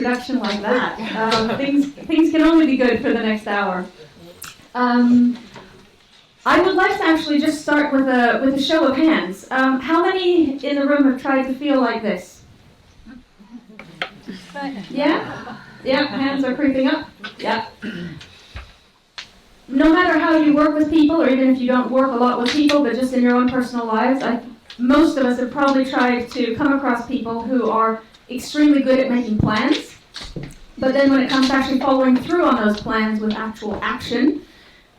introduction like that. Things can only be good for the next hour. I would like to actually just start with a show of hands. How many in the room have tried to feel like this? Yeah? Yeah, hands are creeping up. Yeah. No matter how you work with people, or even if you don't work a lot with people, but just in your own personal lives, most of us have probably tried to come across people who are extremely good at making plans, but then when it comes to actually following through on those plans with actual action,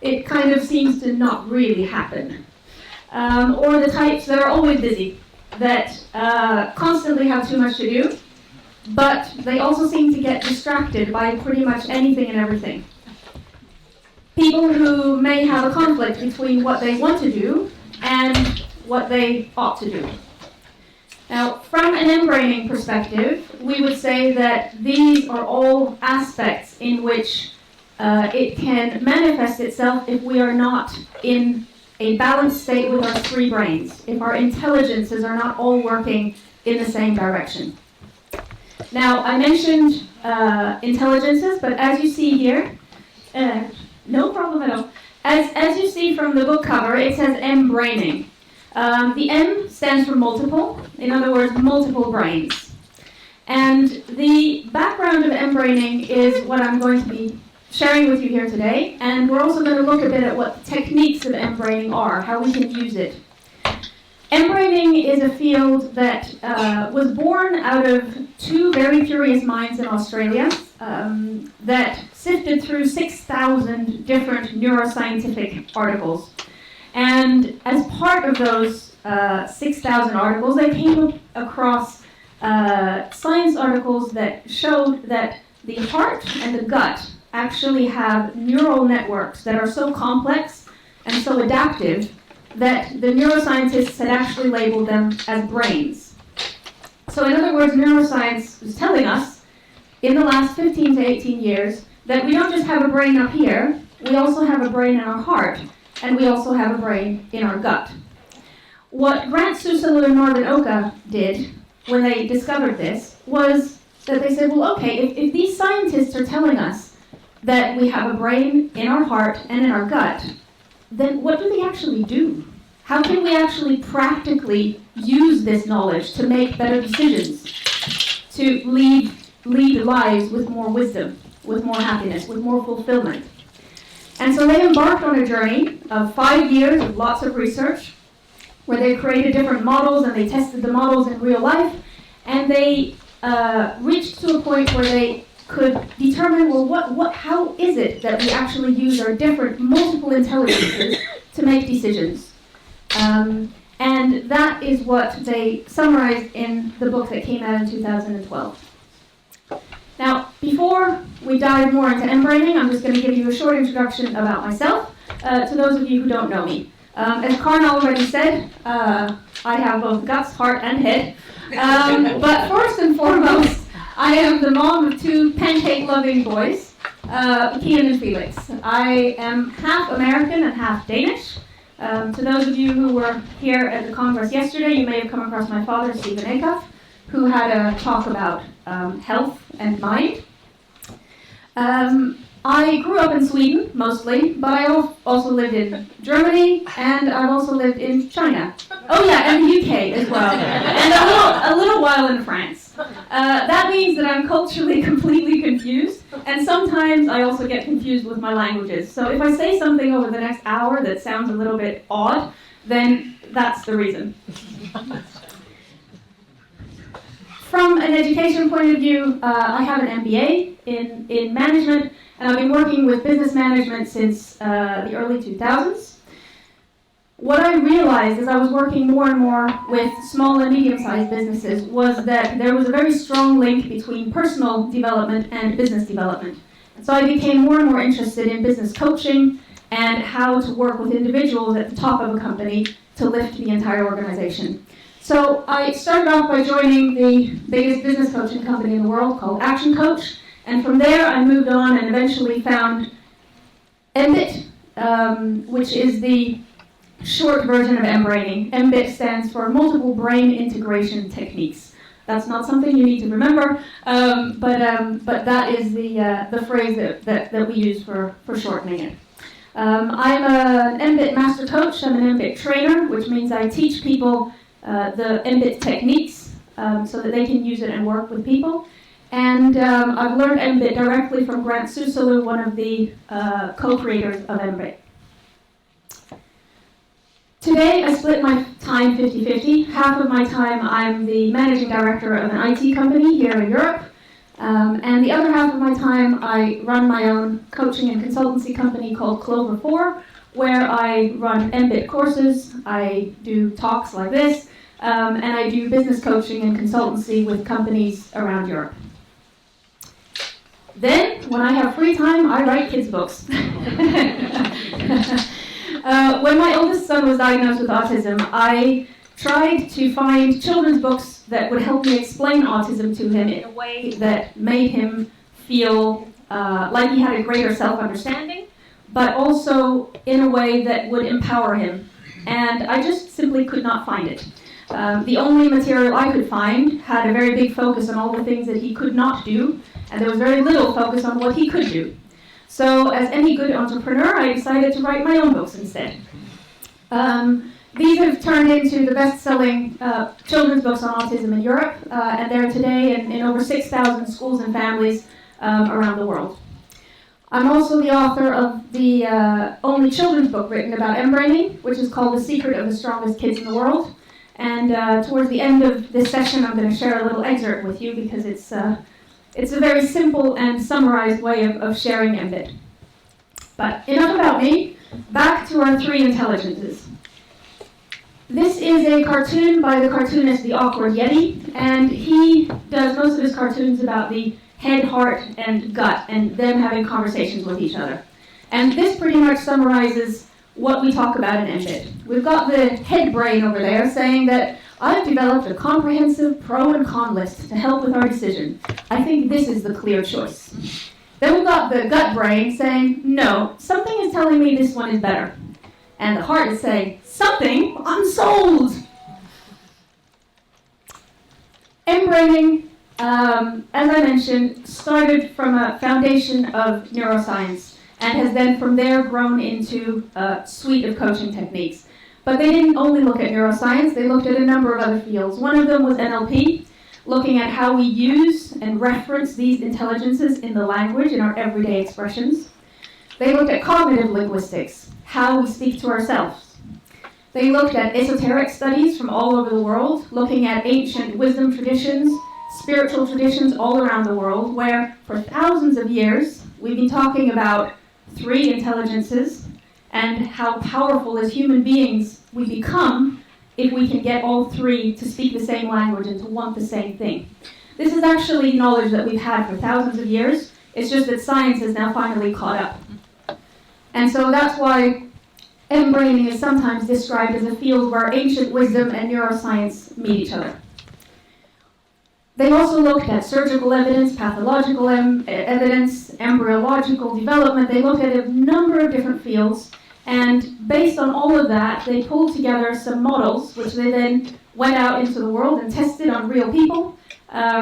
it kind of seems to not really happen. Or the types that are always busy, that constantly have too much to do, but they also seem to get distracted by pretty much anything and everything. People who may have a conflict between what they want to do and what they ought to do. Now, from an mBraining perspective, we would say that these are all aspects in which it can manifest itself if we are not in a balanced state with our three brains, if our intelligences are not all working in the same direction. Now, I mentioned intelligences, but as you see here, no problem at all. As you see from the book cover, it says mBraining. The M stands for multiple, in other words, multiple brains. And the background of mBraining is what I'm going to be sharing with you here today, and we're also going to look a bit at what the techniques of mBraining are, how we can use it. mBraining is a field that was born out of two very curious minds in Australia that sifted through 6,000 different neuroscientific articles. And as part of those 6,000 articles, they came across science articles that showed that the heart and the gut actually have neural networks that are so complex and so adaptive that the neuroscientists had actually labeled them as brains. So in other words, neuroscience is telling us in the last 15 to 18 years that we don't just have a brain up here, we also have a brain in our heart, and we also have a brain in our gut. What Grant Soosalu and Marvin did when they discovered this was that they said, well, okay, if these scientists are telling us that we have a brain in our heart and in our gut, then what do they actually do? How can we actually practically use this knowledge to make better decisions, to lead lives with more wisdom, with more happiness, with more fulfillment? And so they embarked on a journey of 5 years of lots of research, where they created different models and they tested the models in real life, and they reached to a point where they could determine, well, how is it that we actually use our different multiple intelligences to make decisions? And that is what they summarized in the book that came out in 2012. Now, before we dive more into mBraining, I'm just going to give you a short introduction about myself, to those of you who don't know me. As Karn already said, I have both guts, heart, and head. But first and foremost, I am the mom of two pancake-loving boys, Kian and Felix. I am half American and half Danish. To those of you who were here at the Congress yesterday, you may have come across my father, Stephen Acuff, who had a talk about health and mind. I grew up in Sweden, mostly, but I also lived in Germany, and I've also lived in China. Oh yeah, and the UK as well, and a little while in France. That means that I'm culturally completely confused, and sometimes I also get confused with my languages. So if I say something over the next hour that sounds a little bit odd, then that's the reason. From an education point of view, I have an MBA in management, and I've been working with business management since the early 2000s. What I realized as I was working more and more with small and medium-sized businesses was that there was a very strong link between personal development and business development. So I became more and more interested in business coaching and how to work with individuals at the top of a company to lift the entire organization. So I started off by joining the biggest business coaching company in the world called Action Coach, and from there I moved on and eventually found mBIT, which is the short version of mBraining. mBIT stands for Multiple Brain Integration Techniques. That's not something you need to remember, but that is the phrase that we use for shortening it. I'm an mBIT master coach. I'm an mBIT trainer, which means I teach people the mBIT techniques so that they can use it and work with people. And I've learned mBIT directly from Soosalu, one of the co-creators of mBIT. Today, I split my time 50-50. Half of my time, I'm the managing director of an IT company here in Europe. And the other half of my time, I run my own coaching and consultancy company called Clover 4, where I run mBIT courses, I do talks like this, and I do business coaching and consultancy with companies around Europe. Then, when I have free time, I write kids' books. When my oldest son was diagnosed with autism, I tried to find children's books that would help me explain autism to him in a way that made him feel like he had a greater self-understanding, but also in a way that would empower him. And I just simply could not find it. The only material I could find had a very big focus on all the things that he could not do, and there was very little focus on what he could do. So as any good entrepreneur, I decided to write my own books instead. These have turned into the best-selling children's books on autism in Europe, and they're today in over 6,000 schools and families around the world. I'm also the author of the only children's book written about mBraining, which is called The Secret of the Strongest Kids in the World. And towards the end of this session, I'm going to share a little excerpt with you because it's a very simple and summarized way of sharing mBIT. But enough about me. Back to our three intelligences. This is a cartoon by the cartoonist The Awkward Yeti, and he does most of his cartoons about the head, heart, and gut, and them having conversations with each other. And this pretty much summarizes what we talk about in mBIT. We've got the head brain over there saying that I've developed a comprehensive pro and con list to help with our decision. I think this is the clear choice. Then we've got the gut brain saying, no, something is telling me this one is better. And the heart is saying, something, I'm sold. mBraining, as I mentioned, started from a foundation of neuroscience and has then from there grown into a suite of coaching techniques. But they didn't only look at neuroscience, they looked at a number of other fields. One of them was NLP, looking at how we use and reference these intelligences in the language, in our everyday expressions. They looked at cognitive linguistics, how we speak to ourselves. They looked at esoteric studies from all over the world, looking at ancient wisdom traditions, spiritual traditions all around the world, where for thousands of years we've been talking about three intelligences and how powerful as human beings we become if we can get all three to speak the same language and to want the same thing. This is actually knowledge that we've had for thousands of years. It's just that science has now finally caught up. And so that's why mBraining is sometimes described as a field where ancient wisdom and neuroscience meet each other. They also looked at surgical evidence, pathological evidence, embryological development. They looked at a number of different fields, and based on all of that, they pulled together some models, which they then went out into the world and tested on real people,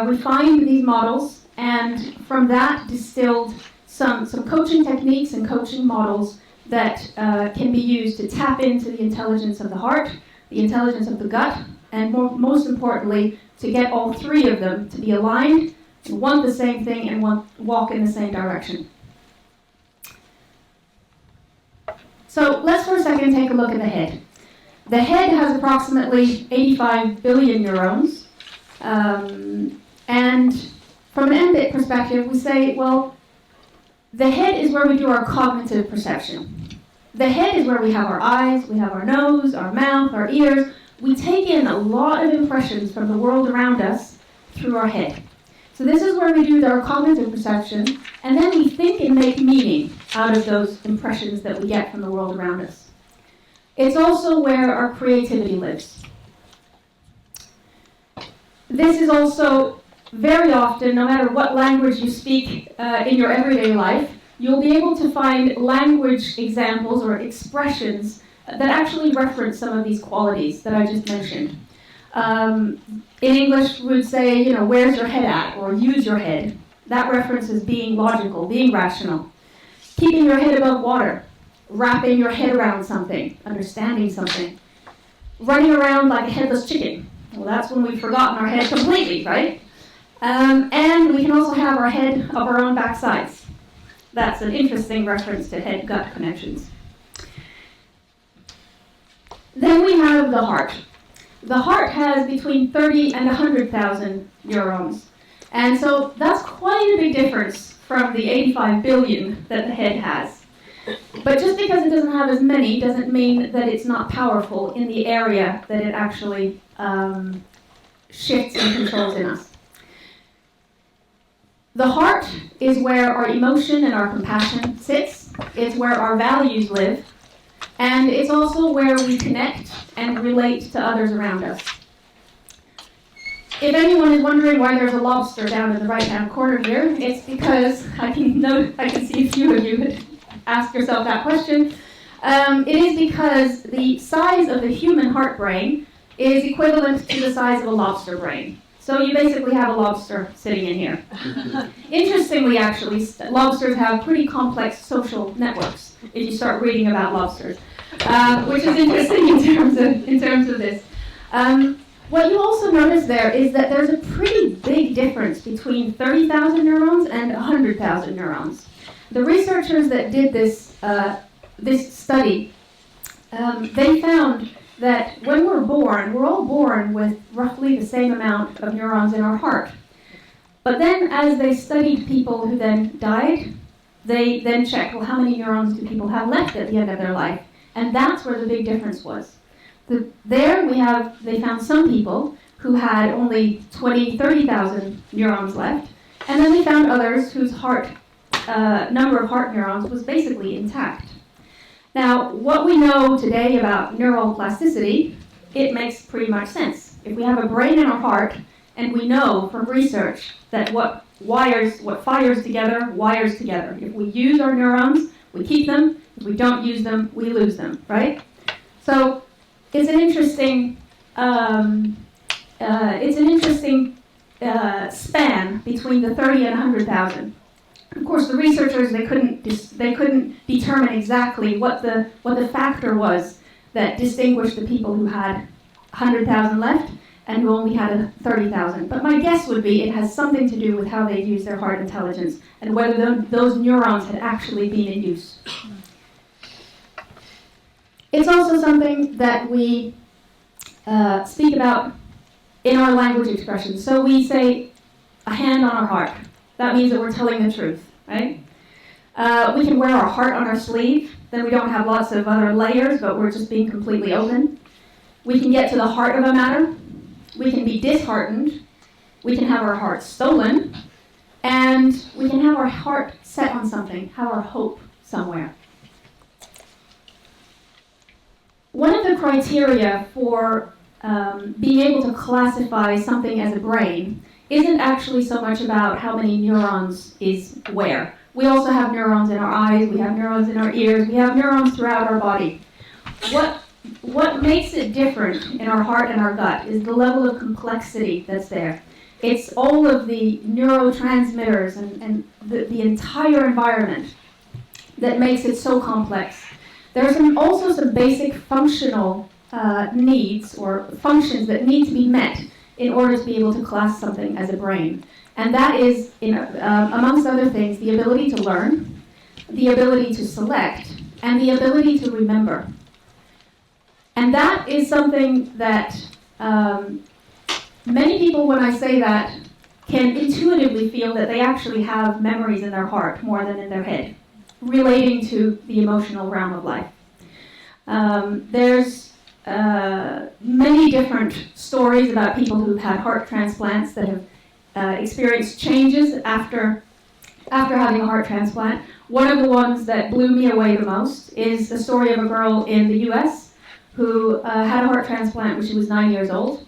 refined these models, and from that distilled some coaching techniques and coaching models that can be used to tap into the intelligence of the heart, the intelligence of the gut, and most importantly, to get all three of them to be aligned and want the same thing and walk in the same direction. So let's for a second take a look at the head. The head has approximately 85 billion neurons, and from an mBIT perspective, we say, well, the head is where we do our cognitive perception. The head is where we have our eyes, we have our nose, our mouth, our ears. We take in a lot of impressions from the world around us through our head. So this is where we do our cognitive perception, and then we think and make meaning out of those impressions that we get from the world around us. It's also where our creativity lives. This is also very often, no matter what language you speak in your everyday life, you'll be able to find language examples or expressions that actually reference some of these qualities that I just mentioned. In English, we would say, you know, where's your head at, or use your head. That references being logical, being rational. Keeping your head above water, wrapping your head around something, understanding something. Running around like a headless chicken. Well, that's when we've forgotten our head completely, right? And we can also have our head of our own backsides. That's an interesting reference to head-gut connections. Then we have the heart. The heart has between 30 and 100,000 neurons. And so that's quite a big difference from the 85 billion that the head has. But just because it doesn't have as many doesn't mean that it's not powerful in the area that it actually shifts and controls in us. The heart is where our emotion and our compassion sits. It's where our values live. And it's also where we connect and relate to others around us. If anyone is wondering why there's a lobster down in the right-hand corner here, it's because I can see a few of you had asked yourself that question. It is because the size of the human heart brain is equivalent to the size of a lobster brain. So you basically have a lobster sitting in here. Interestingly, actually, lobsters have pretty complex social networks if you start reading about lobsters, which is interesting in terms of this. What you also notice there is that there's a pretty big difference between 30,000 neurons and 100,000 neurons. The researchers that did this study, they found that when we're all born with roughly the same amount of neurons in our heart. But then as they studied people who then died, they then checked, well, how many neurons do people have left at the end of their life? And that's where the big difference was. They found some people who had only 20, 30,000 neurons left, and then they found others whose number of heart neurons was basically intact. Now, what we know today about neural plasticity, it makes pretty much sense. If we have a brain in our heart, and we know from research that what fires together, wires together. If we use our neurons, we keep them. If we don't use them, we lose them, right? So it's an interesting span between the 30 and 100,000. Of course, the researchers they couldn't determine exactly what the factor was that distinguished the people who had 100,000 left and who only had 30,000. But my guess would be it has something to do with how they use their heart intelligence and whether those neurons had actually been in use. It's also something that we speak about in our language expressions. So we say a hand on our heart. That means that we're telling the truth, right? We can wear our heart on our sleeve. Then we don't have lots of other layers, but we're just being completely open. We can get to the heart of a matter. We can be disheartened. We can have our heart stolen. And we can have our heart set on something, have our hope somewhere. One of the criteria for being able to classify something as a brain isn't actually so much about how many neurons is where. We also have neurons in our eyes, we have neurons in our ears, we have neurons throughout our body. What makes it different in our heart and our gut is the level of complexity that's there. It's all of the neurotransmitters and the entire environment that makes it so complex. There's also some basic functional needs or functions that need to be met in order to be able to class something as a brain. And that is, amongst other things, the ability to learn, the ability to select, and the ability to remember. And that is something that many people, when I say that, can intuitively feel that they actually have memories in their heart more than in their head, relating to the emotional realm of life. There's many different stories about people who've had heart transplants that have experienced changes after having a heart transplant. One of the ones that blew me away the most is the story of a girl in the US who had a heart transplant when she was 9 years old.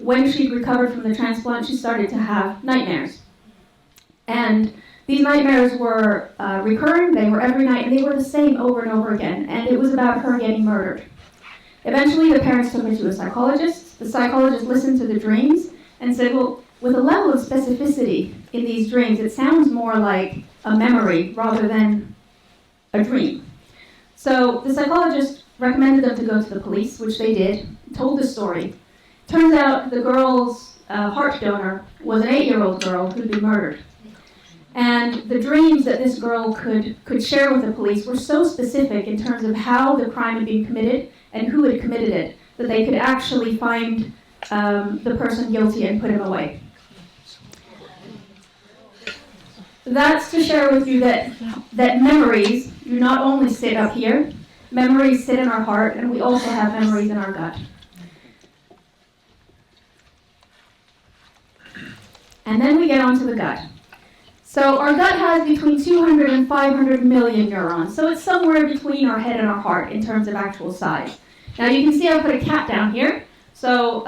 When she recovered from the transplant, she started to have nightmares. And these nightmares were recurring, they were every night, and they were the same over and over again. And it was about her getting murdered. Eventually, the parents took me to a psychologist. The psychologist listened to the dreams and said, well, with a level of specificity in these dreams, it sounds more like a memory rather than a dream. So the psychologist recommended them to go to the police, which they did, told the story. Turns out the girl's heart donor was an 8-year-old girl who'd been murdered. And the dreams that this girl could share with the police were so specific in terms of how the crime had been committed and who had committed it, that they could actually find the person guilty and put him away. That's to share with you that memories do not only sit up here, memories sit in our heart, and we also have memories in our gut. And then we get onto the gut. So our gut has between 200 and 500 million neurons. So it's somewhere between our head and our heart in terms of actual size. Now you can see I put a cat down here. So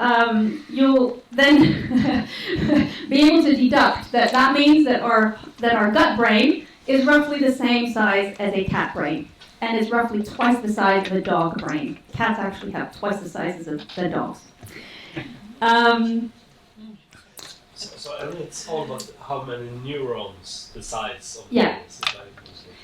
you'll then be able to deduct that means that our gut brain is roughly the same size as a cat brain, and is roughly twice the size of a dog brain. Cats actually have twice the sizes of the dogs. So I mean, it's all about how many neurons the size of the yeah. brain.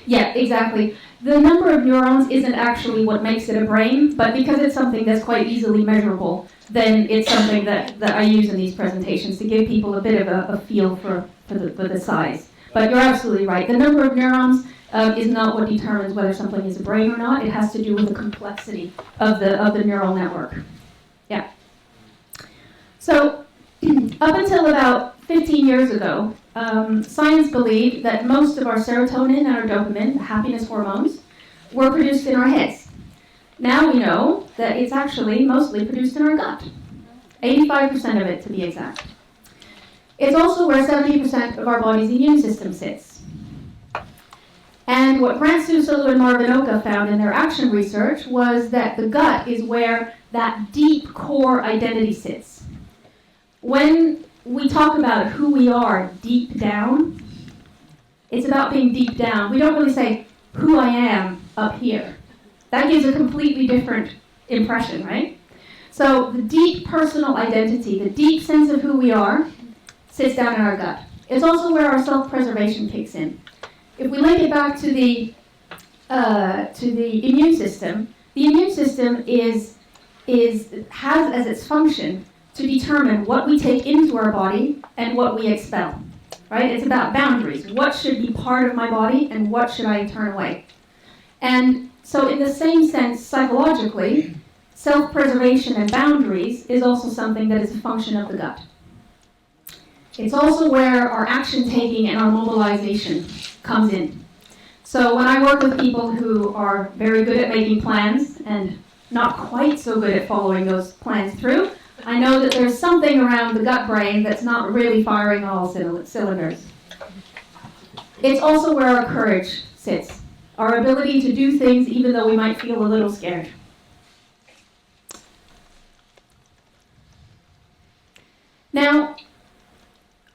Yeah, exactly. The number of neurons isn't actually what makes it a brain, but because it's something that's quite easily measurable, then it's something that I use in these presentations to give people a bit of a feel for the size. But you're absolutely right. The number of neurons is not what determines whether something is a brain or not. It has to do with the complexity of the neural network. Yeah. So up until about 15 years ago, science believed that most of our serotonin and our dopamine, the happiness hormones, were produced in our heads. Now we know that it's actually mostly produced in our gut, 85% of it to be exact. It's also where 70% of our body's immune system sits. And what Soosalu and Marvin found in their action research was that the gut is where that deep core identity sits. When we talk about who we are deep down, it's about being deep down. We don't really say who I am up here. That gives a completely different impression, right? So the deep personal identity, the deep sense of who we are, sits down in our gut. It's also where our self-preservation kicks in. If we link it back to the immune system, the immune system has as its function to determine what we take into our body and what we expel, right? It's about boundaries. What should be part of my body and what should I turn away? And so in the same sense, psychologically, self-preservation and boundaries is also something that is a function of the gut. It's also where our action-taking and our mobilization comes in. So when I work with people who are very good at making plans and not quite so good at following those plans through, I know that there's something around the gut brain that's not really firing all cylinders. It's also where our courage sits, our ability to do things even though we might feel a little scared. Now,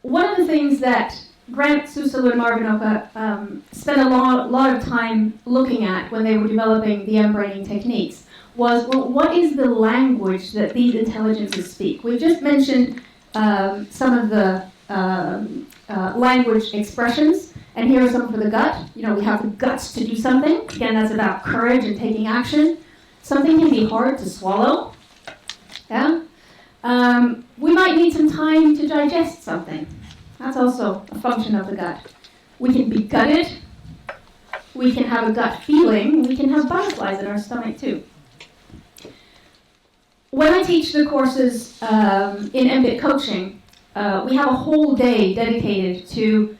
one of the things that Soosalu and Marvin spent a lot of time looking at when they were developing the mBraining techniques was, well, what is the language that these intelligences speak? We've just mentioned some of the language expressions, and here are some for the gut. You know, we have the guts to do something. Again, that's about courage and taking action. Something can be hard to swallow. Yeah? We might need some time to digest something. That's also a function of the gut. We can be gutted. We can have a gut feeling. We can have butterflies in our stomach too. When I teach the courses in mBIT coaching, we have a whole day dedicated to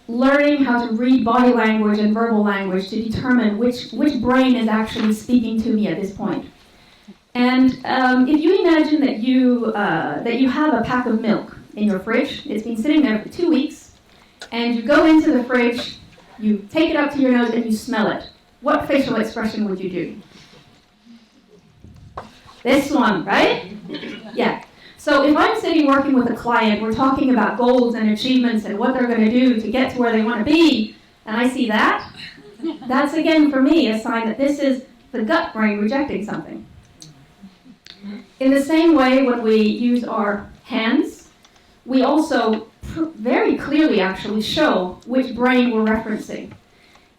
learning how to read body language and verbal language to determine which brain is actually speaking to me at this point. And if you imagine that you have a pack of milk in your fridge, it's been sitting there for 2 weeks, and you go into the fridge, you take it up to your nose and you smell it. What facial expression would you do? This one, right? Yeah. So if I'm sitting working with a client, we're talking about goals and achievements and what they're going to do to get to where they want to be, and I see that, that's again for me a sign that this is the gut brain rejecting something. In the same way, when we use our hands, we also very clearly actually show which brain we're referencing.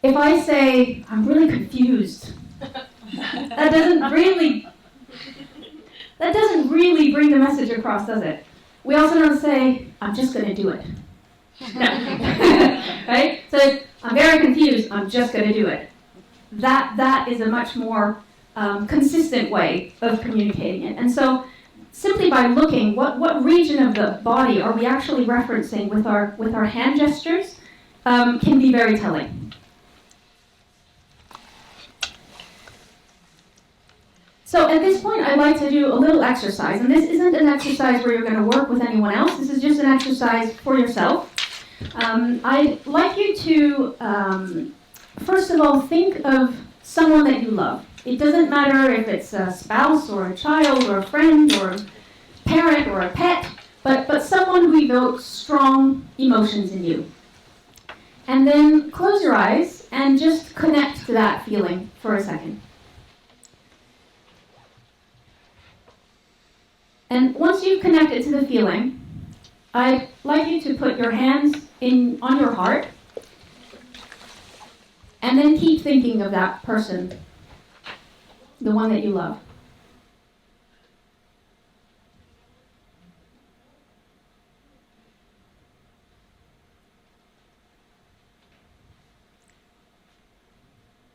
If I say, I'm really confused, that doesn't really bring the message across, does it? We also don't say, I'm just going to do it. No. Right? So I'm very confused, I'm just going to do it. That is a much more consistent way of communicating it. And so simply by looking, what region of the body are we actually referencing with our hand gestures can be very telling. So at this point, I'd like to do a little exercise. And this isn't an exercise where you're going to work with anyone else. This is just an exercise for yourself. I'd like you to, first of all, think of someone that you love. It doesn't matter if it's a spouse or a child or a friend or a parent or a pet, but someone who evokes strong emotions in you. And then close your eyes and just connect to that feeling for a second. And once you've connected to the feeling, I'd like you to put your hands on your heart and then keep thinking of that person, the one that you love.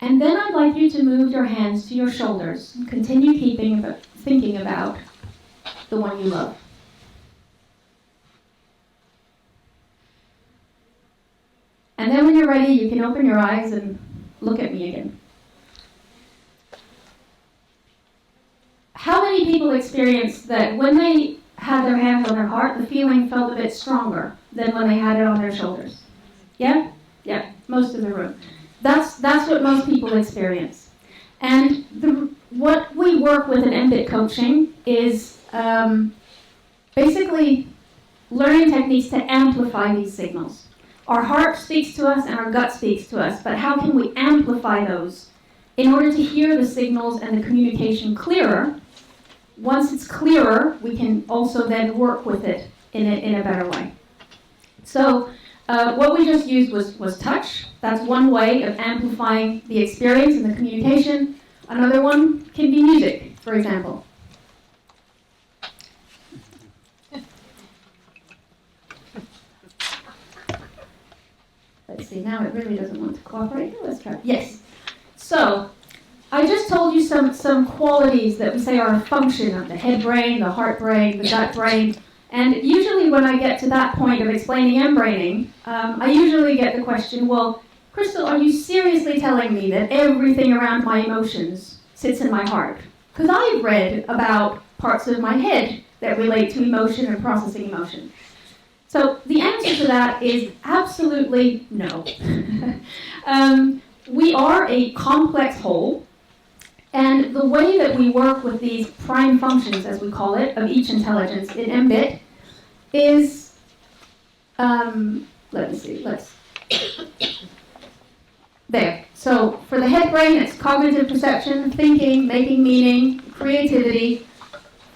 And then I'd like you to move your hands to your shoulders and continue thinking about the one you love. And then when you're ready, you can open your eyes and look at me again. How many people experience that when they had their hands on their heart, the feeling felt a bit stronger than when they had it on their shoulders? Yeah? Yeah, most of the room. That's what most people experience. And what we work with in mBIT coaching is basically learning techniques to amplify these signals. Our heart speaks to us and our gut speaks to us, but how can we amplify those in order to hear the signals and the communication clearer? Once it's clearer, we can also then work with it in a better way. So what we just used was touch. That's one way of amplifying the experience and the communication. Another one can be music, for example. Let's see, now it really doesn't want to cooperate. Let's try. Yes. So, I just told you some qualities that we say are a function of the head brain, the heart brain, the gut brain. And usually when I get to that point of explaining mBraining, I usually get the question, well, Christel, are you seriously telling me that everything around my emotions sits in my heart? Because I've read about parts of my head that relate to emotion and processing emotion. So the answer to that is absolutely no. We are a complex whole, and the way that we work with these prime functions, as we call it, of each intelligence in mBIT is, let me see, there. So for the head brain, it's cognitive perception, thinking, making meaning, creativity.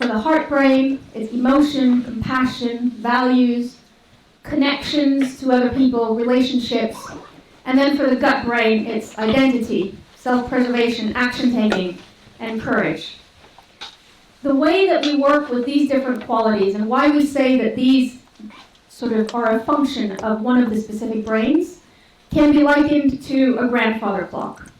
For the heart brain, it's emotion, compassion, values, connections to other people, relationships. And then for the gut brain, it's identity, self-preservation, action-taking, and courage. The way that we work with these different qualities and why we say that these sort of are a function of one of the specific brains can be likened to a grandfather clock.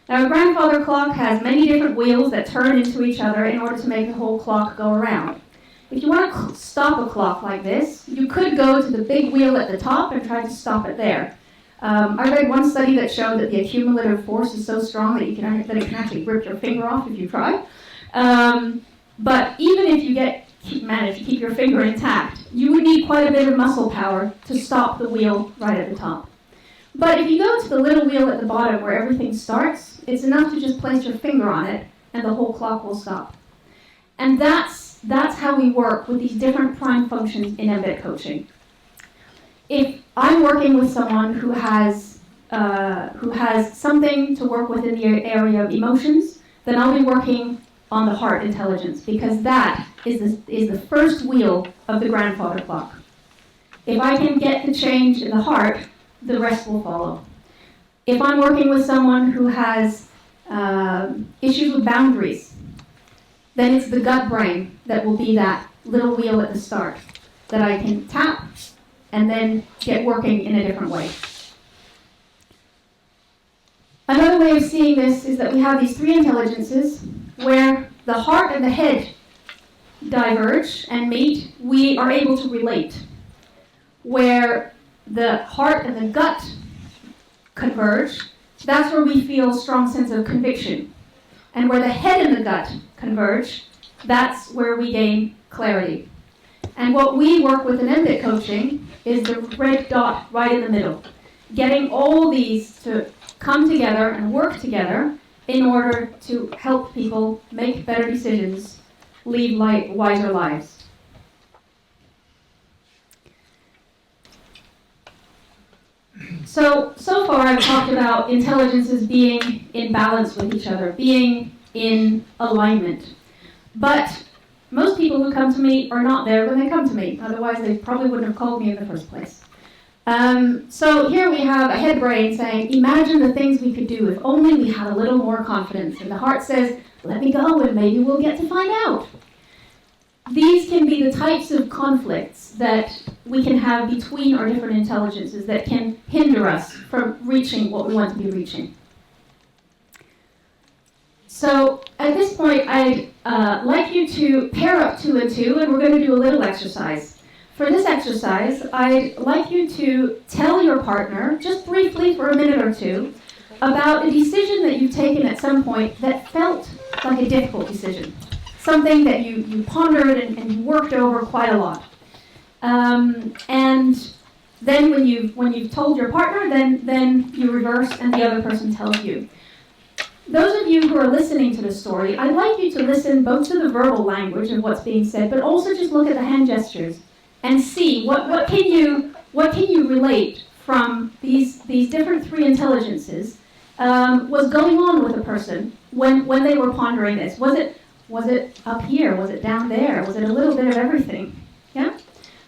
Now, a grandfather clock has many different wheels that turn into each other in order to make the whole clock go around. If you want to stop a clock like this, you could go to the big wheel at the top and try to stop it there. I read one study that showed that the accumulative force is so strong that it can actually rip your finger off if you try. But even if you manage to keep your finger intact, you would need quite a bit of muscle power to stop the wheel right at the top. But if you go to the little wheel at the bottom where everything starts, it's enough to just place your finger on it and the whole clock will stop. And that's how we work with these different prime functions in mBIT coaching. If I'm working with someone who has something to work with in the area of emotions, then I'll be working on the heart intelligence, because that is the first wheel of the grandfather clock. If I can get the change in the heart, the rest will follow. If I'm working with someone who has issues with boundaries, then it's the gut brain that will be that little wheel at the start that I can tap and then get working in a different way. Another way of seeing this is that we have these three intelligences where the heart and the head diverge and meet, we are able to relate. Where the heart and the gut converge, that's where we feel a strong sense of conviction. And where the head and the gut converge, that's where we gain clarity. And what we work with in mBIT coaching is the red dot right in the middle, getting all these to come together and work together in order to help people make better decisions, lead wiser lives. So far I've talked about intelligences being in balance with each other, being in alignment. But most people who come to me are not there when they come to me. Otherwise, they probably wouldn't have called me in the first place. So here we have a head brain saying, imagine the things we could do if only we had a little more confidence. And the heart says, let me go and maybe we'll get to find out. These can be the types of conflicts that we can have between our different intelligences that can hinder us from reaching what we want to be reaching. So at this point, I'd like you to pair up 2 and 2, and we're going to do a little exercise. For this exercise, I'd like you to tell your partner, just briefly for a minute or two, about a decision that you've taken at some point that felt like a difficult decision. Something that you pondered and worked over quite a lot. And then when you've told your partner, then you reverse and the other person tells you. Those of you who are listening to the story, I'd like you to listen both to the verbal language of what's being said, but also just look at the hand gestures and see what can you relate from these different three intelligences was going on with a person when they were pondering this. Was it up here? Was it down there? Was it a little bit of everything? Yeah?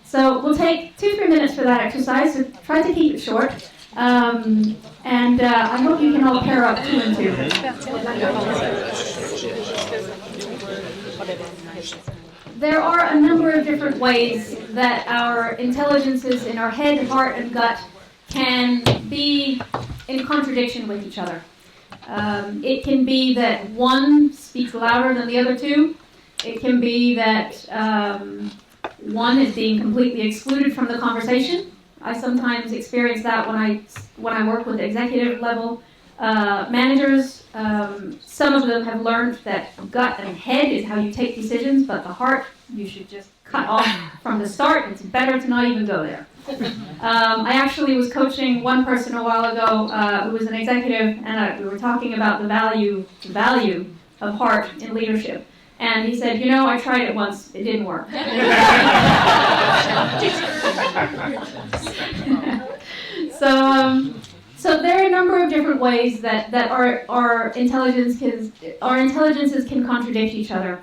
So we'll take 2-3 minutes for that exercise, so try to keep it short. And I hope you can all pair up 2 and 2. There are a number of different ways that our intelligences in our head, heart, and gut can be in contradiction with each other. It can be that one speaks louder than the other two. It can be that one is being completely excluded from the conversation. I sometimes experience that when I work with executive level managers. Some of them have learned that gut and head is how you take decisions, but the heart you should just cut off from the start. It's better to not even go there. I actually was coaching one person a while ago who was an executive, and we were talking about the value of heart in leadership. And he said, I tried it once, it didn't work. So there are a number of different ways that our intelligences can contradict each other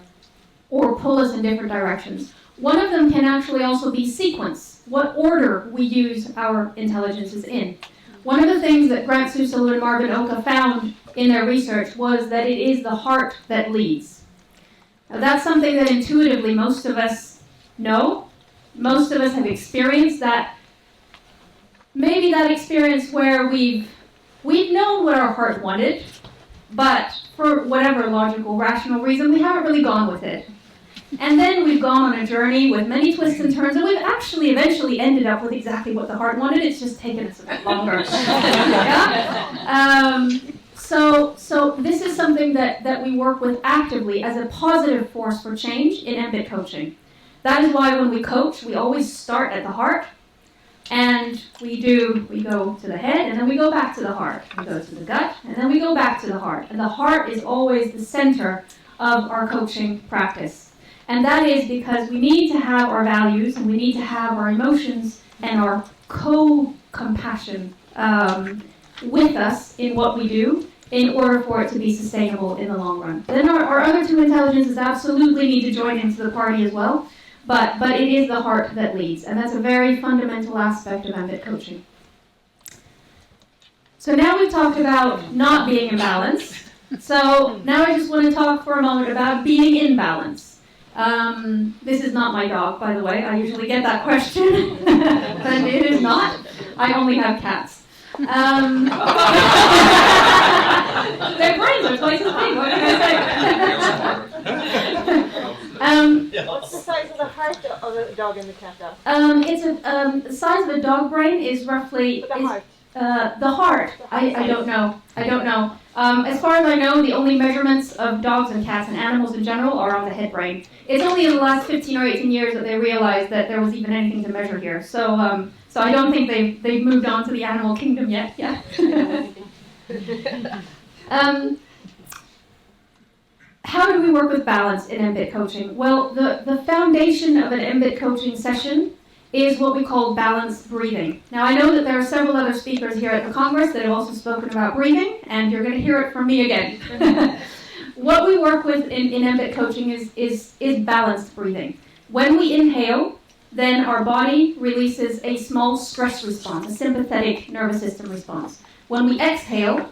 or pull us in different directions. One of them can actually also be sequence, what order we use our intelligences in. One of the things that Grant Soosalu and Marvin found in their research was that it is the heart that leads. Now, that's something that intuitively most of us know. Most of us have experienced that. Maybe that experience where we've known what our heart wanted, but for whatever logical, rational reason, we haven't really gone with it. And then we've gone on a journey with many twists and turns, and we've actually eventually ended up with exactly what the heart wanted. It's just taken us a bit longer. Yeah? So this is something that we work with actively as a positive force for change in mBIT coaching. That is why when we coach, we always start at the heart, and we go to the head, and then we go back to the heart. We go to the gut, and then we go back to the heart. And the heart is always the center of our coaching practice. And that is because we need to have our values, and we need to have our emotions and our co-compassion with us in what we do, in order for it to be sustainable in the long run. Then our other two intelligences absolutely need to join into the party as well, but it is the heart that leads, and that's a very fundamental aspect of mBIT coaching. So now we've talked about not being in balance. So now I just want to talk for a moment about being in balance. This is not my dog, by the way. I usually get that question, but it is not. I only have cats. Their brains are twice as big. What can I say? What's the size of the heart of a dog and the cat dog? The size of a dog brain is roughly. The heart. I don't know. As far as I know, the only measurements of dogs and cats and animals in general are on the head brain. It's only in the last 15 or 18 years that they realized that there was even anything to measure here. So I don't think they've moved on to the animal kingdom yet. Yeah. How do we work with balance in mBIT coaching? Well, the foundation of an mBIT coaching session is what we call balanced breathing. Now, I know that there are several other speakers here at the Congress that have also spoken about breathing, and you're going to hear it from me again. What we work with in mBIT coaching is balanced breathing. When we inhale, then our body releases a small stress response, a sympathetic nervous system response. When we exhale,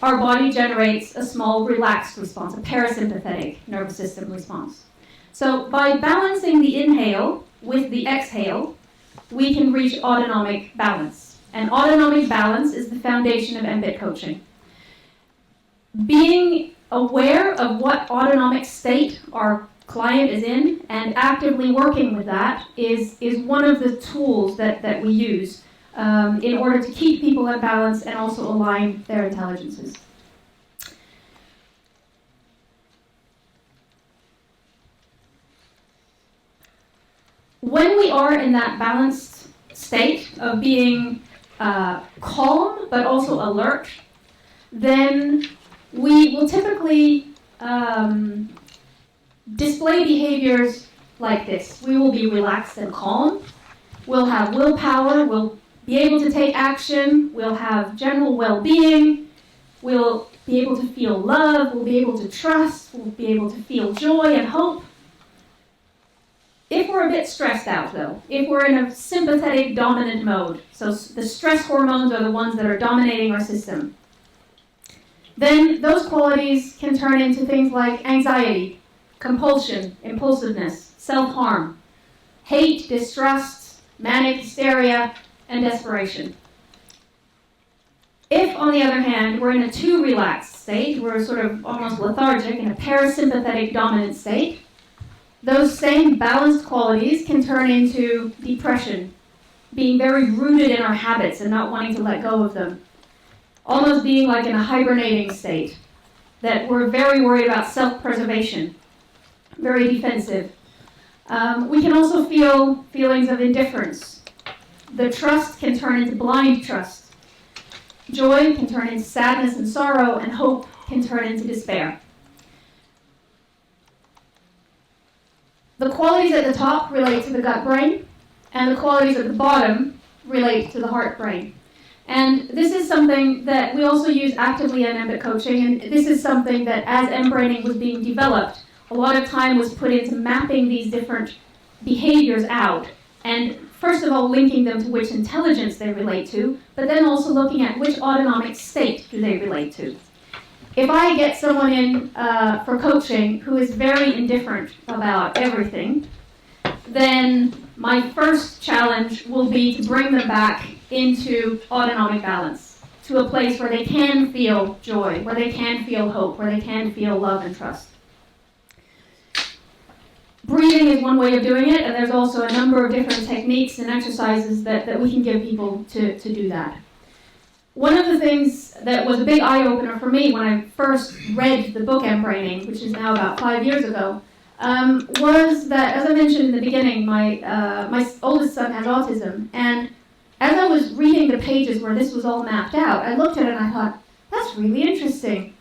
our body generates a small relaxed response, a parasympathetic nervous system response. So by balancing the inhale with the exhale, we can reach autonomic balance. And autonomic balance is the foundation of mBIT coaching. Being aware of what autonomic state our client is in and actively working with that is one of the tools that we use in order to keep people in balance and also align their intelligences. When we are in that balanced state of being calm but also alert, then we will typically display behaviors like this. We will be relaxed and calm. We'll have willpower. We'll be able to take action. We'll have general well-being. We'll be able to feel love. We'll be able to trust. We'll be able to feel joy and hope. If we're a bit stressed out, though, if we're in a sympathetic dominant mode, so the stress hormones are the ones that are dominating our system, then those qualities can turn into things like anxiety, compulsion, impulsiveness, self-harm, hate, distrust, manic hysteria, and desperation. If, on the other hand, we're in a too relaxed state, we're sort of almost lethargic, in a parasympathetic dominant state, those same balanced qualities can turn into depression, being very rooted in our habits and not wanting to let go of them. Almost being like in a hibernating state, that we're very worried about self-preservation, very defensive. We can also feel feelings of indifference. The trust can turn into blind trust. Joy can turn into sadness and sorrow, and hope can turn into despair. The qualities at the top relate to the gut brain, and the qualities at the bottom relate to the heart brain. And this is something that we also use actively in mBIT coaching, and this is something that as mBraining was being developed, a lot of time was put into mapping these different behaviors out, and first of all linking them to which intelligence they relate to, but then also looking at which autonomic state do they relate to. If I get someone in for coaching who is very indifferent about everything, then my first challenge will be to bring them back into autonomic balance, to a place where they can feel joy, where they can feel hope, where they can feel love and trust. Breathing is one way of doing it, and there's also a number of different techniques and exercises that we can give people to do that. One of the things that was a big eye-opener for me when I first read the book mBraining, which is now about 5 years ago, was that, as I mentioned in the beginning, my oldest son has autism, and as I was reading the pages where this was all mapped out, I looked at it and I thought, that's really interesting.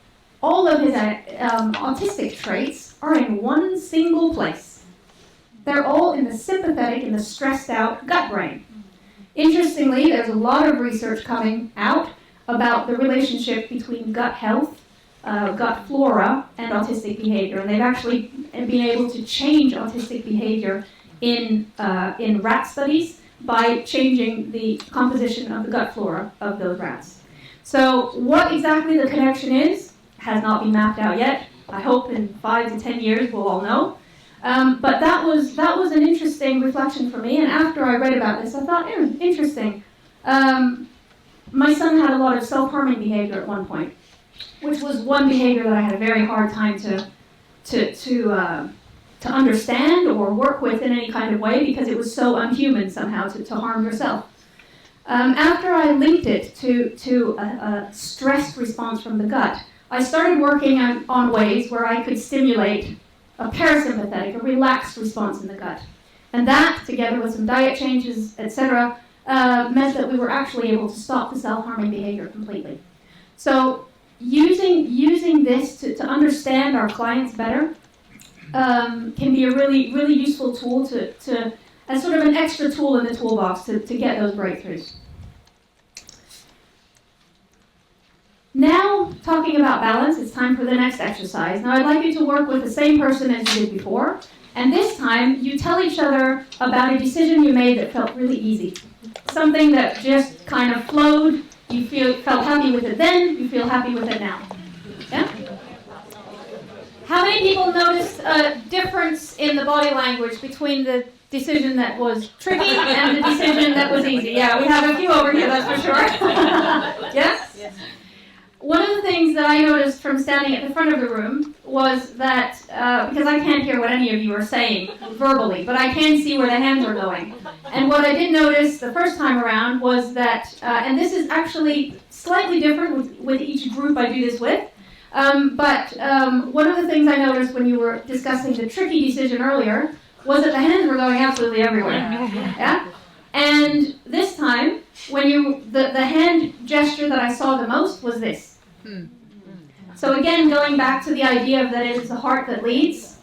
All of his autistic traits are in one single place. They're all in the sympathetic and the stressed out gut brain. Interestingly, there's a lot of research coming out about the relationship between gut health, gut flora, and autistic behavior. And they've actually been able to change autistic behavior in rat studies by changing the composition of the gut flora of those rats. So what exactly the connection is has not been mapped out yet. I hope in 5 to 10 years we'll all know. But that was an interesting reflection for me. And after I read about this, I thought, interesting. My son had a lot of self-harming behavior at one point, which was one behavior that I had a very hard time to understand or work with in any kind of way because it was so unhuman somehow to harm yourself. After I linked it to a stress response from the gut, I started working on ways where I could stimulate a parasympathetic, a relaxed response in the gut. And that, together with some diet changes, etc., meant that we were actually able to stop the self-harming behavior completely. So using this to understand our clients better can be a really, really useful tool as sort of an extra tool in the toolbox to get those breakthroughs. Now, talking about balance, it's time for the next exercise. Now, I'd like you to work with the same person as you did before, and this time you tell each other about a decision you made that felt really easy. Something that just kind of flowed, you felt happy with it then, you feel happy with it now. Yeah? How many people noticed a difference in the body language between the decision that was tricky and the decision that was easy? Yeah, we have a few over here, that's for sure. Yes? Yes. One of the things that I noticed from standing at the front of the room was that, because I can't hear what any of you are saying verbally, but I can see where the hands are going. And what I did notice the first time around was that, and this is actually slightly different with each group I do this with, but one of the things I noticed when you were discussing the tricky decision earlier was that the hands were going absolutely everywhere. Yeah? And this time, when the hand gesture that I saw the most was this. So again, going back to the idea of that it is the heart that leads,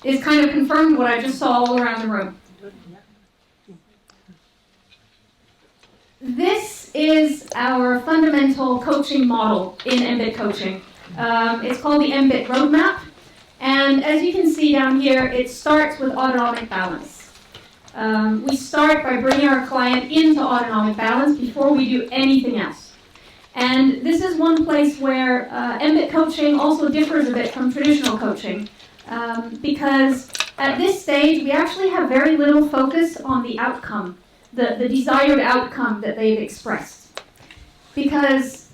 is kind of confirmed what I just saw all around the room. This is our fundamental coaching model in mBIT coaching. It's called the mBIT roadmap, and as you can see down here, it starts with autonomic balance. We start by bringing our client into autonomic balance before we do anything else. And this is one place where mBIT coaching also differs a bit from traditional coaching, because at this stage we actually have very little focus on the outcome, the desired outcome that they've expressed. Because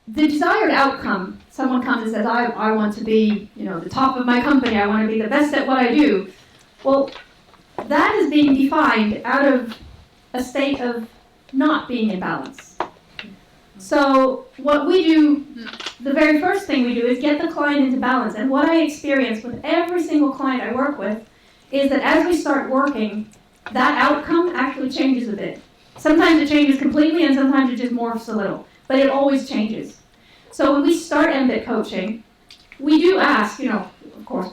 the desired outcome, someone comes and says, I want to be, the top of my company, I want to be the best at what I do. Well, that is being defined out of a state of not being in balance. So what we do, the very first thing we do is get the client into balance. And what I experience with every single client I work with is that as we start working, that outcome actually changes a bit. Sometimes it changes completely and sometimes it just morphs a little, but it always changes. So when we start mBIT coaching, we do ask, of course,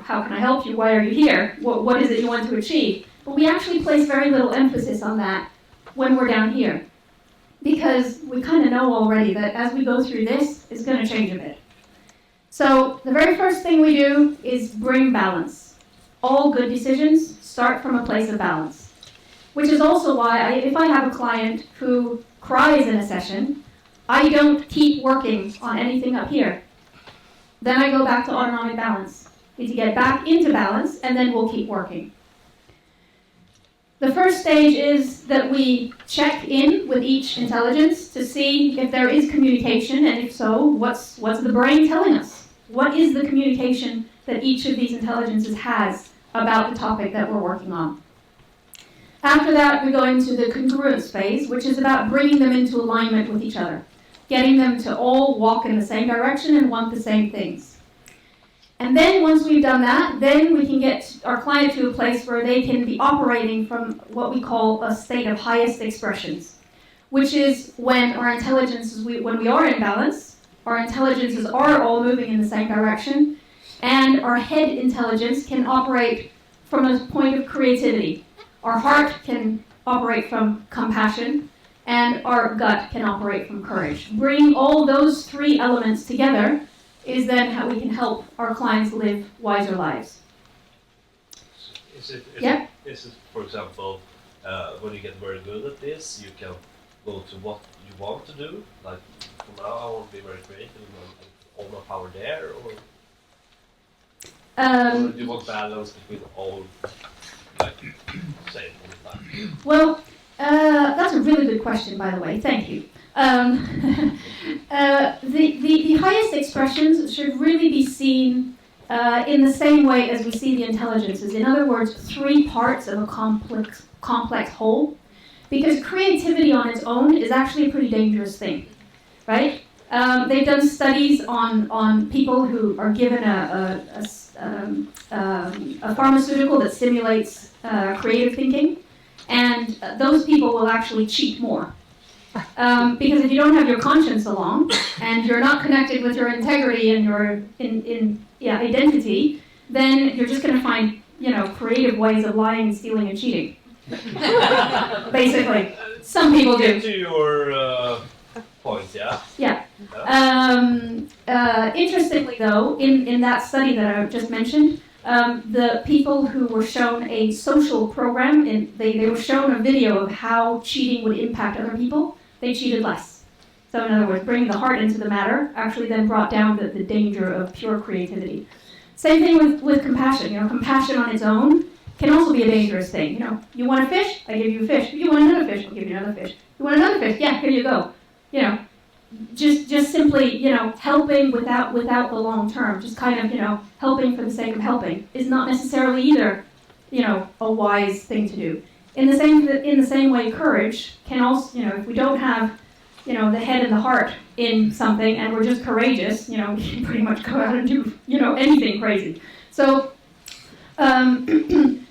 how can I help you? Why are you here? What is it you want to achieve? But we actually place very little emphasis on that when we're down here, because we kind of know already that as we go through this, it's going to change a bit. So the very first thing we do is bring balance. All good decisions start from a place of balance, which is also why if I have a client who cries in a session, I don't keep working on anything up here. Then I go back to autonomic balance. Need to get back into balance, and then we'll keep working. The first stage is that we check in with each intelligence to see if there is communication, and if so, what's the brain telling us? What is the communication that each of these intelligences has about the topic that we're working on? After that, we go into the congruence phase, which is about bringing them into alignment with each other, getting them to all walk in the same direction and want the same things. And then once we've done that, then we can get our client to a place where they can be operating from what we call a state of highest expressions, which is when our intelligences, when we are in balance, our intelligences are all moving in the same direction, and our head intelligence can operate from a point of creativity. Our heart can operate from compassion, and our gut can operate from courage. Bringing all those three elements together is then how we can help our clients live wiser lives. Is it, Yeah. is it, for example, when you get very good at this, you can go to what you want to do? Like, for now, I want to be very creative and all my power there, or do you want balance between all, like, say, all the time? Well, that's a really good question, by the way. Thank you. The highest expressions should really be seen in the same way as we see the intelligences. In other words, three parts of a complex whole. Because creativity on its own is actually a pretty dangerous thing, right? They've done studies on people who are given a pharmaceutical that stimulates creative thinking, and those people will actually cheat more. Because if you don't have your conscience along, and you're not connected with your integrity and your identity, then you're just going to find, creative ways of lying, stealing, and cheating. Basically, some people do. Get to your point, yeah. Yeah. Interestingly, though, in that study that I just mentioned, the people who were shown a social program, they were shown a video of how cheating would impact other people. They cheated less. So in other words, bringing the heart into the matter actually then brought down the danger of pure creativity. Same thing with compassion. Compassion on its own can also be a dangerous thing. You want a fish? I give you a fish. You want another fish? I'll give you another fish. You want another fish? Yeah, here you go. Just simply, helping without the long term, just kind of, helping for the sake of helping is not necessarily either, a wise thing to do. In the same way, courage can also, if we don't have, the head and the heart in something, and we're just courageous, we can pretty much go out and do, anything crazy. So,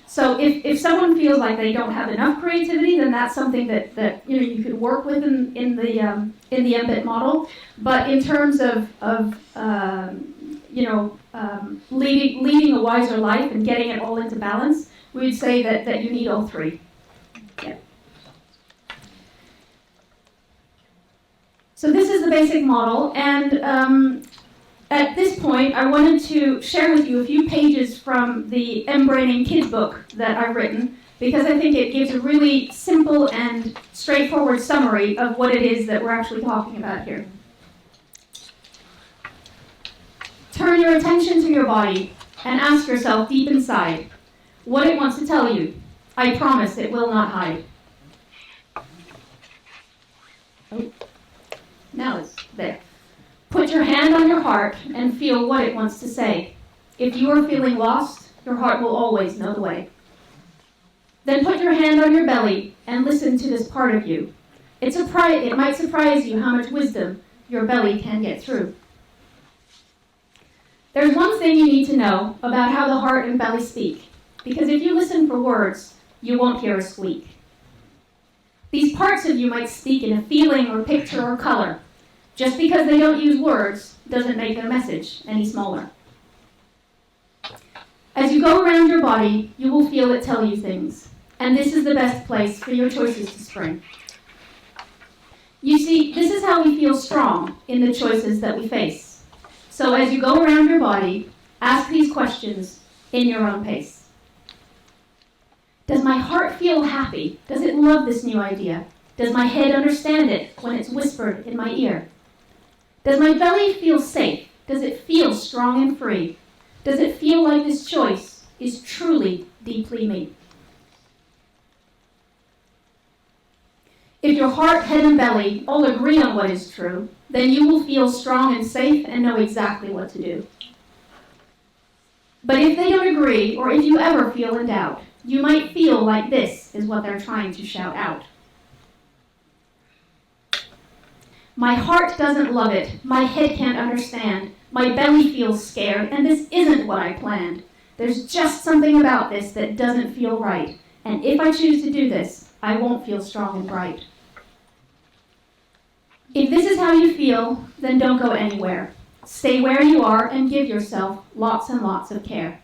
so if someone feels like they don't have enough creativity, then that's something that you could work with in the mBIT model. But in terms of leading a wiser life and getting it all into balance, we'd say that you need all three. Yeah. So this is the basic model, and at this point, I wanted to share with you a few pages from the mBraining kids book that I've written, because I think it gives a really simple and straightforward summary of what it is that we're actually talking about here. Turn your attention to your body and ask yourself deep inside what it wants to tell you. I promise it will not hide. Oh, now it's there. Put your hand on your heart and feel what it wants to say. If you are feeling lost, your heart will always know the way. Then put your hand on your belly and listen to this part of you. It might surprise you how much wisdom your belly can get through. There's one thing you need to know about how the heart and belly speak, because if you listen for words, you won't hear a squeak. These parts of you might speak in a feeling or picture or color. Just because they don't use words doesn't make their message any smaller. As you go around your body, you will feel it tell you things, and this is the best place for your choices to spring. You see, this is how we feel strong in the choices that we face. So as you go around your body, ask these questions in your own pace. Does my heart feel happy? Does it love this new idea? Does my head understand it when it's whispered in my ear? Does my belly feel safe? Does it feel strong and free? Does it feel like this choice is truly deeply me? If your heart, head, and belly all agree on what is true, then you will feel strong and safe and know exactly what to do. But if they don't agree, or if you ever feel in doubt, you might feel like this is what they're trying to shout out. My heart doesn't love it. My head can't understand. My belly feels scared, and this isn't what I planned. There's just something about this that doesn't feel right. And if I choose to do this, I won't feel strong and bright. If this is how you feel, then don't go anywhere. Stay where you are and give yourself lots and lots of care.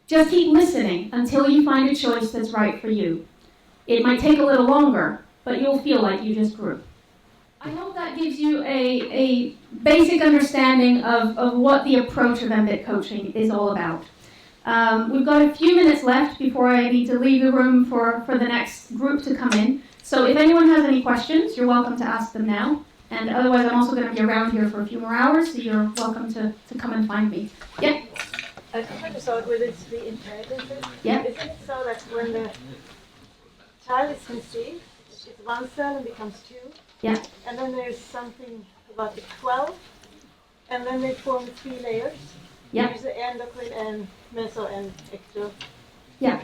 Just keep listening until you find a choice that's right for you. It might take a little longer, but you'll feel like you just grew. I hope that gives you a basic understanding of what the approach of mBIT coaching is all about. We've got a few minutes left before I need to leave the room for the next group to come in. So if anyone has any questions, you're welcome to ask them now. And otherwise, I'm also going to be around here for a few more hours, so you're welcome to come and find me. Yeah? I just want to start with its the inheritances. Yeah. Isn't it so that when the child is conceived, it's one cell and becomes two? Yeah. And then there's something about the 12, and then they form 3 layers. Yeah. There's the endocrine and meso and ecto. Yeah.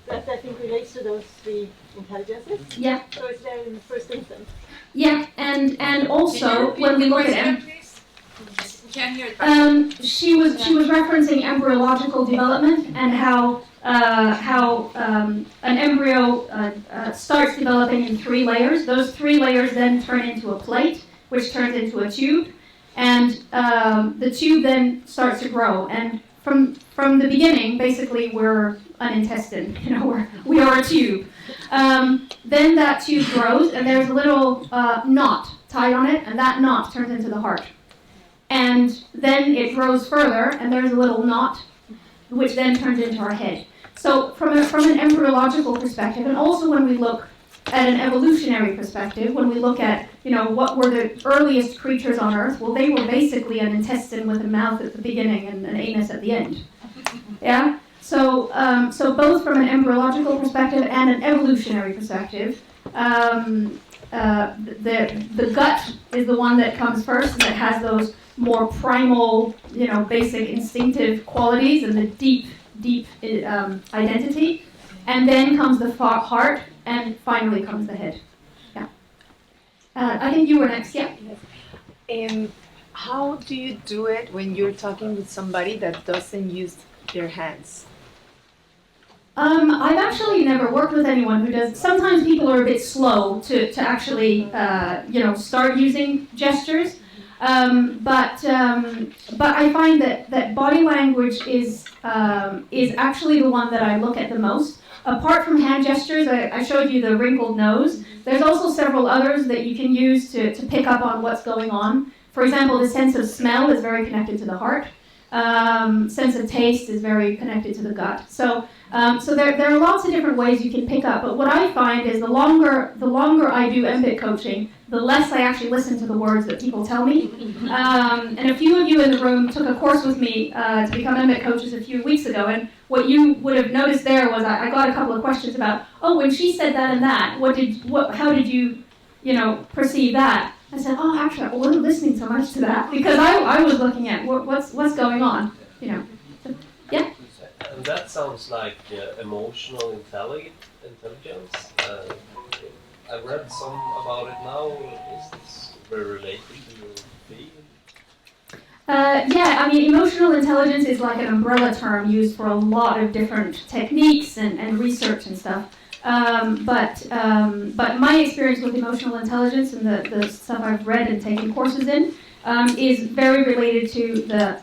That I think relates to those 3 intelligences. Yeah. So it's there in the first instance. Yeah, and also when we look at Can't hear it. she was referencing embryological development and how an embryo starts developing in 3 layers. Those 3 layers then turn into a plate, which turns into a tube, and the tube then starts to grow. And from the beginning, basically, we're an intestine. We are a tube. Then that tube grows, and there's a little knot tied on it, and that knot turns into the heart. And then it grows further, and there's a little knot, which then turns into our head. So from an embryological perspective, and also when we look at an evolutionary perspective, when we look at, what were the earliest creatures on Earth, well, they were basically an intestine with a mouth at the beginning and an anus at the end. Yeah? So both from an embryological perspective and an evolutionary perspective, the gut is the one that comes first, and that has those more primal, basic instinctive qualities and the deep identity. And then comes the heart, and finally comes the head. Yeah. I think you were next. Yeah. How do you do it when you're talking with somebody that doesn't use their hands? I've actually never worked with anyone who does. Sometimes people are a bit slow to actually, start using gestures. But I find that body language is actually the one that I look at the most. Apart from hand gestures, I showed you the wrinkled nose. There's also several others that you can use to pick up on what's going on. For example, the sense of smell is very connected to the heart. Sense of taste is very connected to the gut. So there are lots of different ways you can pick up. But what I find is the longer I do mBIT coaching, the less I actually listen to the words that people tell me. And a few of you in the room took a course with me to become mBIT coaches a few weeks ago. And what you would have noticed there was I got a couple of questions about, when she said that and that, how did you perceive that? I said, actually, I wasn't listening so much to that because I was looking at what's going on, So, yeah. And that sounds like emotional intelligence. I read some about it now. Is this very related to your field? Emotional intelligence is like an umbrella term used for a lot of different techniques and research and stuff. But my experience with emotional intelligence and the stuff I've read and taken courses in is very related to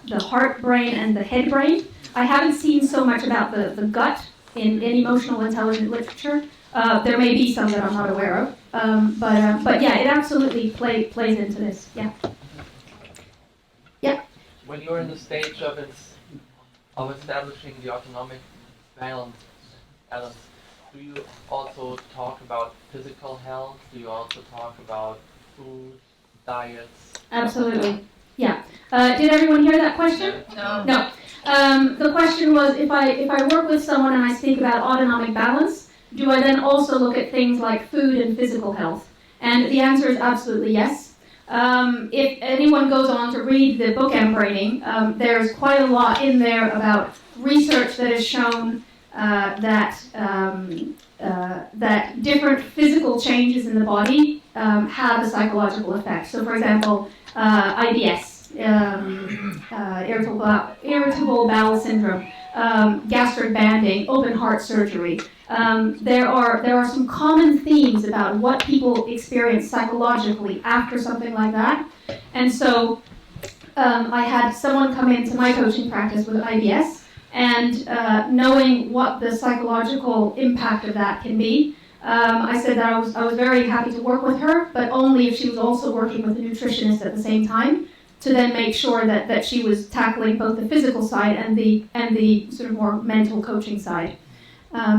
the heart brain and the head brain. I haven't seen so much about the gut in emotional intelligence literature. There may be some that I'm not aware of. But yeah, it absolutely plays into this. Yeah. Yeah. When you're in the stage of establishing the autonomic balance, do you also talk about physical health? Do you also talk about food, diets? Absolutely. Yeah. Did everyone hear that question? No. The question was, if I work with someone and I speak about autonomic balance, do I then also look at things like food and physical health? And the answer is absolutely yes. If anyone goes on to read the book mBraining, there's quite a lot in there about research that has shown that different physical changes in the body have a psychological effect. So, for example, IBS, irritable bowel syndrome, gastric banding, open heart surgery. There are some common themes about what people experience psychologically after something like that. And so I had someone come into my coaching practice with IBS, and knowing what the psychological impact of that can be, I said that I was very happy to work with her, but only if she was also working with a nutritionist at the same time, to then make sure that she was tackling both the physical side and the sort of more mental coaching side.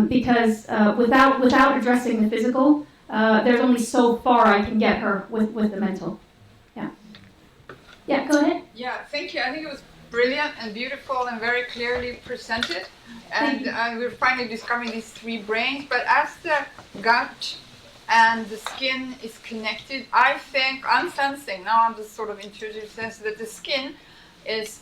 Because without addressing the physical, there's only so far I can get her with the mental. Yeah. Yeah, go ahead. Yeah, thank you. I think it was brilliant and beautiful and very clearly presented. And we're finally discovering these three brains. But as the gut and the skin is connected, I think, I'm sensing, now I'm just sort of intuitive sense that the skin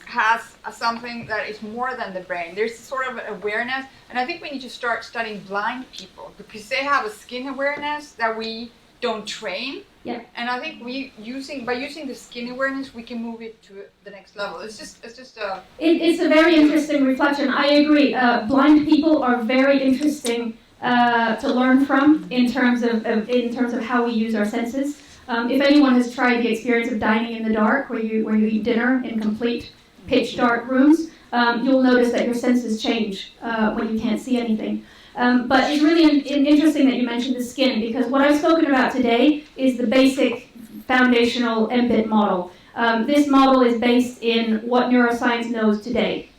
has something that is more than the brain. There's sort of an awareness, and I think we need to start studying blind people because they have a skin awareness that we don't train. Yeah. And I think by using the skin awareness, we can move it to the next level. It's just a. It's a very interesting reflection. I agree. Blind people are very interesting to learn from in terms of how we use our senses. If anyone has tried the experience of dining in the dark, where you eat dinner in complete pitch dark rooms, you'll notice that your senses change when you can't see anything. But it's really interesting that you mentioned the skin, because what I've spoken about today is the basic foundational mBIT model. This model is based in what neuroscience knows today.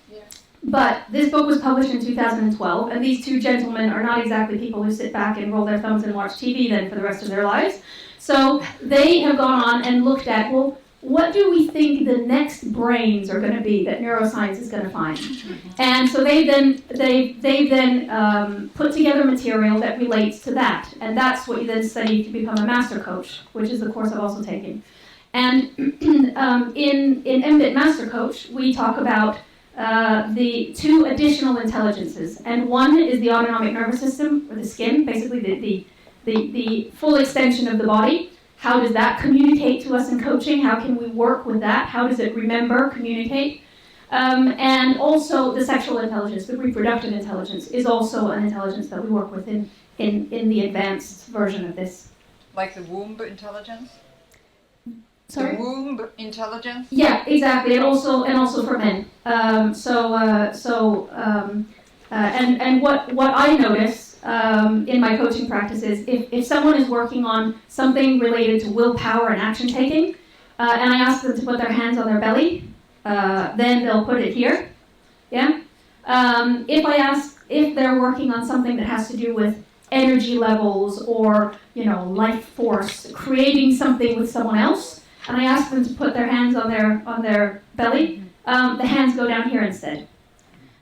But this book was published in 2012, and these two gentlemen are not exactly people who sit back and roll their thumbs and watch TV then for the rest of their lives. So they have gone on and looked at, well, what do we think the next brains are going to be that neuroscience is going to find? And so they then put together material that relates to that, and that's what you then study to become a master coach, which is the course I've also taken. And in mBIT Master Coach, we talk about the two additional intelligences, and one is the autonomic nervous system, or the skin, basically the full extension of the body. How does that communicate to us in coaching? How can we work with that? How does it remember, communicate? And also the sexual intelligence, the reproductive intelligence, is also an intelligence that we work with in the advanced version of this. Like the womb intelligence? Sorry? The womb intelligence? Yeah, exactly, and also for men. And what I notice in my coaching practice is if someone is working on something related to willpower and action taking, and I ask them to put their hands on their belly, then they'll put it here. Yeah. If I ask if they're working on something that has to do with energy levels or life force, creating something with someone else, and I ask them to put their hands on their belly, the hands go down here instead.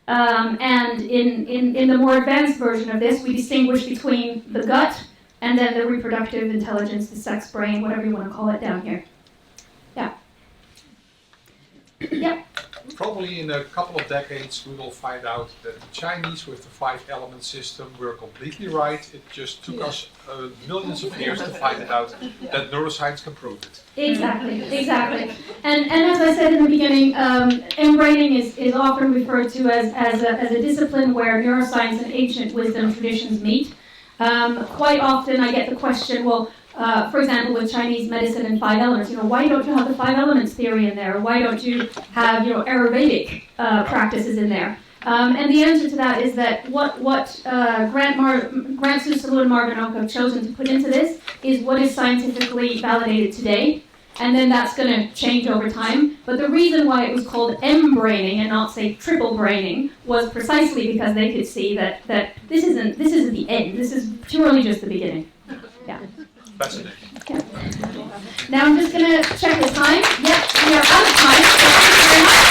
And in the more advanced version of this, we distinguish between the gut and then the reproductive intelligence, the sex brain, whatever you want to call it, down here. Yeah. Yeah. Probably in a couple of decades we will find out that the Chinese with the 5-element system were completely right. It just took us millions of years to find it out that neuroscience can prove it. Exactly. And as I said in the beginning, mBraining is often referred to as a discipline where neuroscience and ancient wisdom traditions meet. Quite often I get the question, well, for example, with Chinese medicine and 5 elements, why don't you have the 5 elements theory in there? Why don't you have, Ayurvedic practices in there? And the answer to that is that what Grant Soosalu and Marvin have chosen to put into this is what is scientifically validated today, and then that's going to change over time. But the reason why it was called mBraining and not, say, triple braining was precisely because they could see that this isn't the end. This is purely just the beginning. Yeah. Fascinating. Yeah. Now I'm just going to check the time. Yep, we are out of time. So thank you very much.